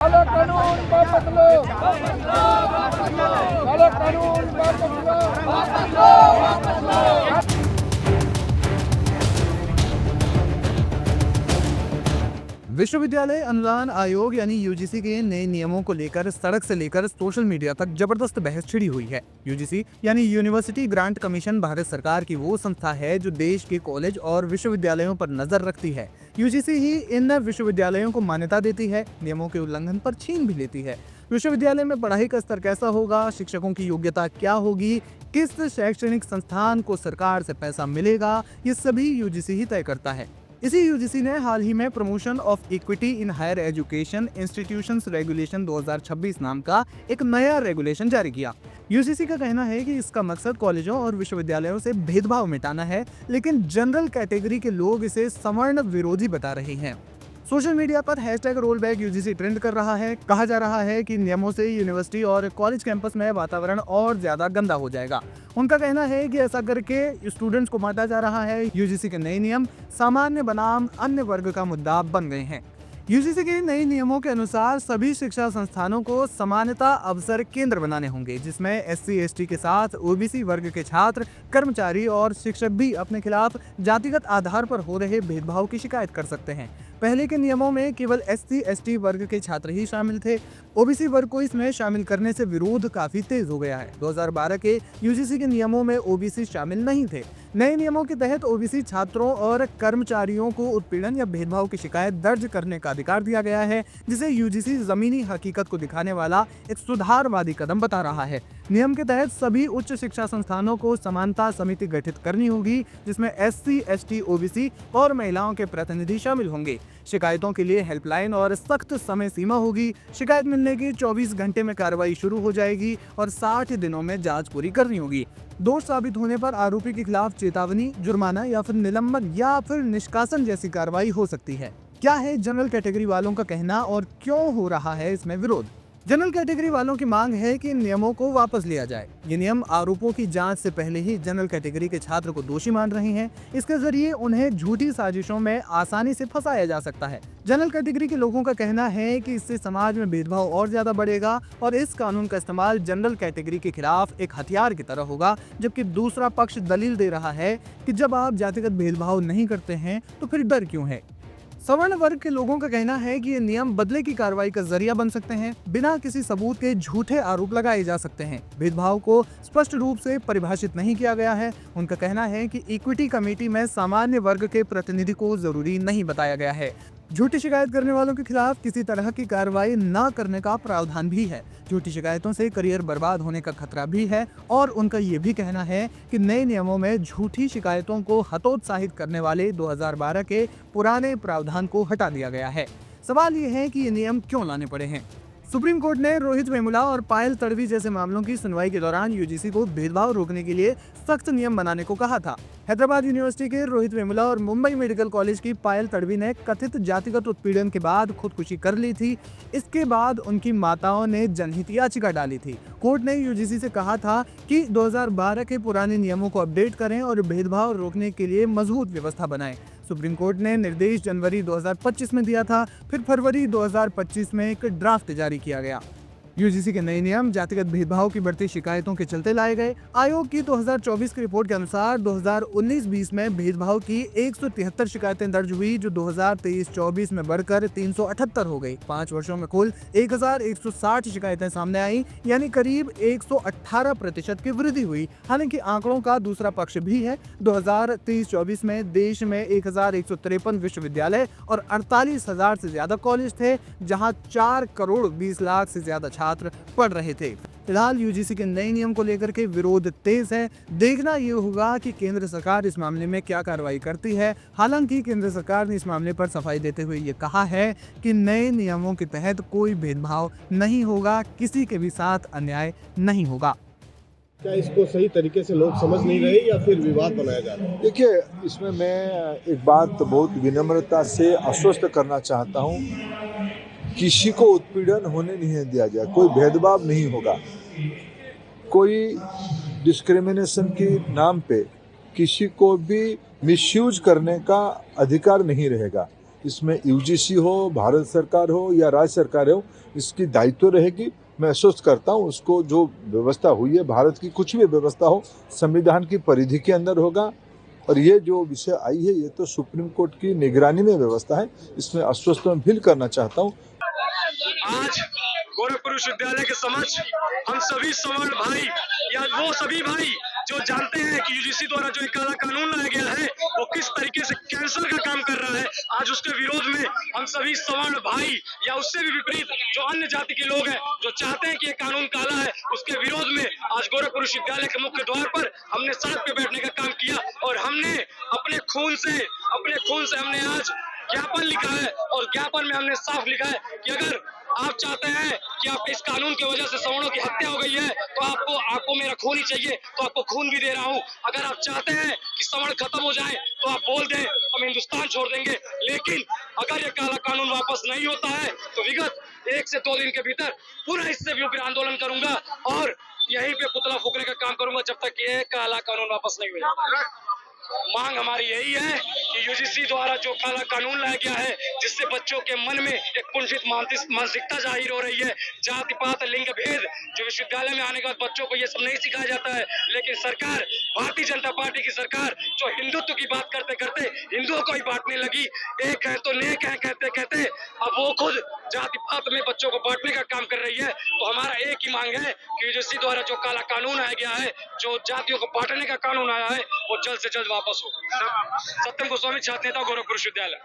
काला कानून वापस लो, वापस लो, वापस लो, काला कानून वापस लो, वापस लो, वापस लो। विश्वविद्यालय अनुदान आयोग यानी यूजीसी के नए नियमों को लेकर सड़क से लेकर सोशल मीडिया तक जबरदस्त बहस छिड़ी हुई है। यूजीसी यानी यूनिवर्सिटी ग्रांट कमीशन भारत सरकार की वो संस्था है जो देश के कॉलेज और विश्वविद्यालयों पर नजर रखती है। यूजीसी ही इन विश्वविद्यालयों को मान्यता देती है, नियमों के उल्लंघन पर छीन भी लेती है। विश्वविद्यालय में पढ़ाई का स्तर कैसा होगा, शिक्षकों की योग्यता क्या होगी, किस शैक्षणिक संस्थान को सरकार से पैसा मिलेगा, ये सभी यूजीसी ही तय करता है। इसी यूजीसी ने हाल ही में promotion of equity in higher education institutions regulation 2026 नाम का एक नया रेगुलेशन जारी किया। यूजीसी का कहना है कि इसका मकसद कॉलेजों और विश्वविद्यालयों से भेदभाव मिटाना है, लेकिन जनरल कैटेगरी के लोग इसे सवर्ण विरोधी बता रहे हैं। सोशल मीडिया पर #रोलबैक यूजीसी ट्रेंड कर रहा है। कहा जा रहा है कि नियमों से यूनिवर्सिटी और कॉलेज कैंपस में वातावरण और ज्यादा गंदा हो जाएगा। उनका कहना है कि ऐसा करके स्टूडेंट्स को बांटा जा रहा है। यूजीसी के नए नियम सामान्य बनाम अन्य वर्ग का मुद्दा बन गए हैं। यूजीसी के नए नियमों के अनुसार सभी शिक्षा संस्थानों को समानता अवसर केंद्र बनाने होंगे, जिसमें SC/ST के साथ OBC वर्ग के छात्र, कर्मचारी और शिक्षक भी अपने खिलाफ जातिगत आधार पर हो रहे भेदभाव की शिकायत कर सकते हैं। पहले के नियमों में केवल SC/ST वर्ग के छात्र ही शामिल थे। OBC वर्ग को इसमें शामिल करने से विरोध काफी तेज हो गया है। 2012 के यूजीसी के नियमों में OBC शामिल नहीं थे। नए नियमों के तहत OBC छात्रों और कर्मचारियों को उत्पीड़न या भेदभाव की शिकायत दर्ज करने का अधिकार दिया गया है, जिसे यूजीसी जमीनी हकीकत को दिखाने वाला एक सुधारवादी कदम बता रहा है। नियम के तहत सभी उच्च शिक्षा संस्थानों को समानता समिति गठित करनी होगी, जिसमें SC/ST, OBC और महिलाओं के प्रतिनिधि शामिल होंगे। शिकायतों के लिए हेल्पलाइन और सख्त समय सीमा होगी। शिकायत मिलने के 24 घंटे में कार्रवाई शुरू हो जाएगी और 60 दिनों में जांच पूरी करनी होगी। दोष साबित होने पर आरोपी के खिलाफ चेतावनी, जुर्माना या फिर निलंबन या फिर निष्कासन जैसी कार्रवाई हो सकती है। क्या है जनरल कैटेगरी वालों का कहना और क्यों हो रहा है इसमें विरोध? जनरल कैटेगरी वालों की मांग है कि नियमों को वापस लिया जाए। ये नियम आरोपों की जांच से पहले ही जनरल कैटेगरी के छात्र को दोषी मान रहे हैं। इसके जरिए उन्हें झूठी साजिशों में आसानी से फंसाया जा सकता है। जनरल कैटेगरी के लोगों का कहना है कि इससे समाज में भेदभाव और ज्यादा बढ़ेगा और इस कानून का इस्तेमाल जनरल कैटेगरी के खिलाफ एक हथियार की तरह होगा, जबकि दूसरा पक्ष दलील दे रहा है कि जब आप जातिगत भेदभाव नहीं करते हैं तो फिर डर क्यों है। सवर्ण वर्ग के लोगों का कहना है कि ये नियम बदले की कार्रवाई का जरिया बन सकते हैं। बिना किसी सबूत के झूठे आरोप लगाए जा सकते हैं। भेदभाव को स्पष्ट रूप से परिभाषित नहीं किया गया है। उनका कहना है कि इक्विटी कमेटी में सामान्य वर्ग के प्रतिनिधि को जरूरी नहीं बताया गया है। झूठी शिकायत करने वालों के खिलाफ किसी तरह की कार्रवाई न करने का प्रावधान भी है। झूठी शिकायतों से करियर बर्बाद होने का खतरा भी है और उनका ये भी कहना है कि नए नियमों में झूठी शिकायतों को हतोत्साहित करने वाले 2012 के पुराने प्रावधान को हटा दिया गया है। सवाल ये है कि ये नियम क्यों लाने पड़े हैं। सुप्रीम कोर्ट ने रोहित वेमुला और पायल तड़वी जैसे मामलों की सुनवाई के दौरान यूजीसी को भेदभाव रोकने के लिए सख्त नियम बनाने को कहा था। हैदराबाद यूनिवर्सिटी के रोहित वेमुला और मुंबई मेडिकल कॉलेज की पायल तड़वी ने कथित जातिगत उत्पीड़न के बाद खुदकुशी कर ली थी। इसके बाद उनकी माताओं ने जनहित याचिका डाली थी। कोर्ट ने यूजीसी से कहा था कि 2012 के पुराने नियमों को अपडेट करें और भेदभाव रोकने के लिए मजबूत व्यवस्था बनाएं। सुप्रीम कोर्ट ने निर्देश जनवरी 2025 में दिया था, फिर फरवरी 2025 में एक ड्राफ्ट जारी किया गया। यूजीसी के नए नियम जातिगत भेदभाव की बढ़ती शिकायतों के चलते लाए गए। आयोग की 2024 की रिपोर्ट के अनुसार 2019-20 में भेदभाव की 173 शिकायतें दर्ज हुई, जो 2023-24 में बढ़कर 378 हो गई। 5 वर्षों में कुल 1160 शिकायतें सामने आई, यानी करीब 118% की वृद्धि हुई। हालांकि आंकड़ों का दूसरा पक्ष भी है। 2023-24 में देश में 1153 विश्वविद्यालय और 48,000 से ज्यादा कॉलेज थे, जहां 4 करोड़ 20 लाख से ज्यादा छात्र पढ़ रहे थे। फिलहाल यूजीसी के नए नियम को लेकर के विरोध तेज है। देखना ये होगा कि केंद्र सरकार इस मामले में क्या कार्रवाई करती है। हालांकि केंद्र सरकार ने इस मामले पर सफाई देते हुए ये कहा है कि नए नियमों के तहत कोई भेदभाव नहीं होगा, किसी के भी साथ अन्याय नहीं होगा। क्या इसको सही तरीके से लोग समझ नहीं रहे या फिर विवाद बनाया जा रहा है? देखिए, इसमें मैं एक बात बहुत विनम्रता से आश्वस्त करना चाहता हूँ, किसी को उत्पीड़न होने नहीं दिया जाए, कोई भेदभाव नहीं होगा, कोई डिस्क्रिमिनेशन के नाम पे किसी को भी मिसयूज करने का अधिकार नहीं रहेगा। इसमें यूजीसी हो, भारत सरकार हो या राज्य सरकार हो, इसकी दायित्व रहेगी। मैं आश्वस्त करता हूँ, उसको जो व्यवस्था हुई है, भारत की कुछ भी व्यवस्था हो संविधान की परिधि के अंदर होगा। और ये जो विषय आई है, ये तो सुप्रीम कोर्ट की निगरानी में व्यवस्था है, इसमें आश्वस्त मैं फील करना चाहता हूँ। आज गोरखपुर विश्वविद्यालय के समक्ष हम सभी सवर्ण भाई या वो सभी भाई जो जानते हैं कि यूजीसी द्वारा जो एक काला कानून लाया गया है वो किस तरीके से कैंसर का काम कर रहा है, आज उसके विरोध में हम सभी सवर्ण भाई या उससे भी विपरीत जो अन्य जाति के लोग हैं जो चाहते हैं कि ये कानून काला है, उसके विरोध में आज गोरखपुर विश्वविद्यालय के मुख्य द्वार पर हमने सड़क पे बैठने का काम किया और हमने अपने खून से हमने आज ज्ञापन लिखा है और ज्ञापन में हमने साफ लिखा है कि अगर आप चाहते हैं कि आप इस कानून की वजह से सवर्णों की हत्या हो गई है तो आपको मेरा खून ही चाहिए, तो आपको खून भी दे रहा हूं। अगर आप चाहते हैं कि सवर्ण खत्म हो जाए तो आप बोल दें, हम हिंदुस्तान छोड़ देंगे। लेकिन अगर ये काला कानून वापस नहीं होता है तो विगत 1 से 2 दिन के भीतर पुनः इससे भी उग्र आंदोलन करूंगा और यहीं पे पुतला फूकने का काम करूंगा जब तक ये काला कानून वापस नहीं हो जाता। मांग हमारी यही है कि यूजीसी द्वारा जो काला कानून लाया गया है जिससे बच्चों के मन में एक कुंठित मानसिकता जाहिर हो रही है, जाति पात लिंग भेद जो विश्वविद्यालय में आने के बाद बच्चों को ये सब नहीं सिखाया जाता है। लेकिन सरकार, भारतीय जनता पार्टी की सरकार जो हिंदुत्व की बात करते करते हिंदुओं को ही बांटने लगी, एक है तो नेक है कहते कहते अब वो खुद जाति पात में बच्चों को बांटने का काम कर रही है। तो हमारा एक ही मांग है कि यूजीसी द्वारा जो काला कानून आया गया है, जो जातियों को बांटने का कानून आया है, वो जल्द से जल्द वापस हो। सत्यम गोस्वामी, छात्र नेता, गोरखपुर विश्वविद्यालय।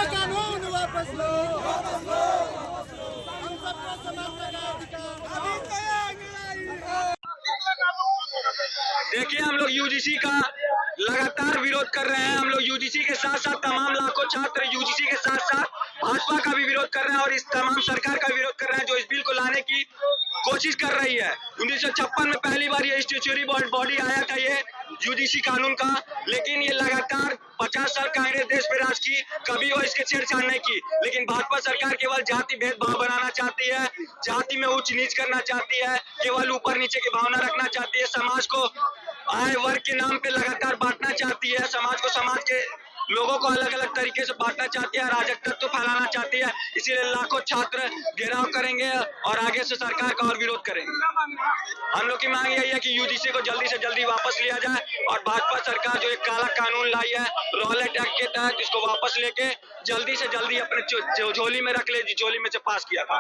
कानून वापस लो, हम सबको समर्थन देखिए, हम लोग यूजीसी का लगातार विरोध कर रहे हैं। हम लोग यूजीसी के साथ साथ तमाम लाखों छात्र यूजीसी के साथ साथ भाजपा का भी विरोध कर रहे हैं और इस तमाम सरकार का विरोध कर रहे हैं जो इस बिल को लाने की कोशिश कर रही है। 1956 में पहली बार ये स्टैट्यूटरी बॉडी आया था ये यूजीसी कानून का, लेकिन ये लगातार 50 साल कांग्रेस देश पे राज की, कभी वो इसके छेड़छाड़ नहीं की। लेकिन भाजपा सरकार केवल जाति भेदभाव बनाना चाहती है, जाति में ऊंच नीच करना चाहती है, केवल ऊपर नीचे की भावना रखना चाहती है, समाज को आय वर्ग के नाम पे लगातार बांटना चाहती है, समाज को समाज के लोगों को अलग अलग तरीके से बांटना चाहती है, अराजक तत्व फैलाना चाहती है। इसीलिए लाखों छात्र घेराव करेंगे और आगे से सरकार का और विरोध करेंगे। हम लोग की मांग यही है कि यूजीसी को जल्दी से जल्दी वापस लिया जाए और भाजपा सरकार जो एक काला कानून लाई है रॉलेट एक्ट के तहत, इसको वापस लेके जल्दी से जल्दी अपने झोली में रख ले, झोली में से पास किया था।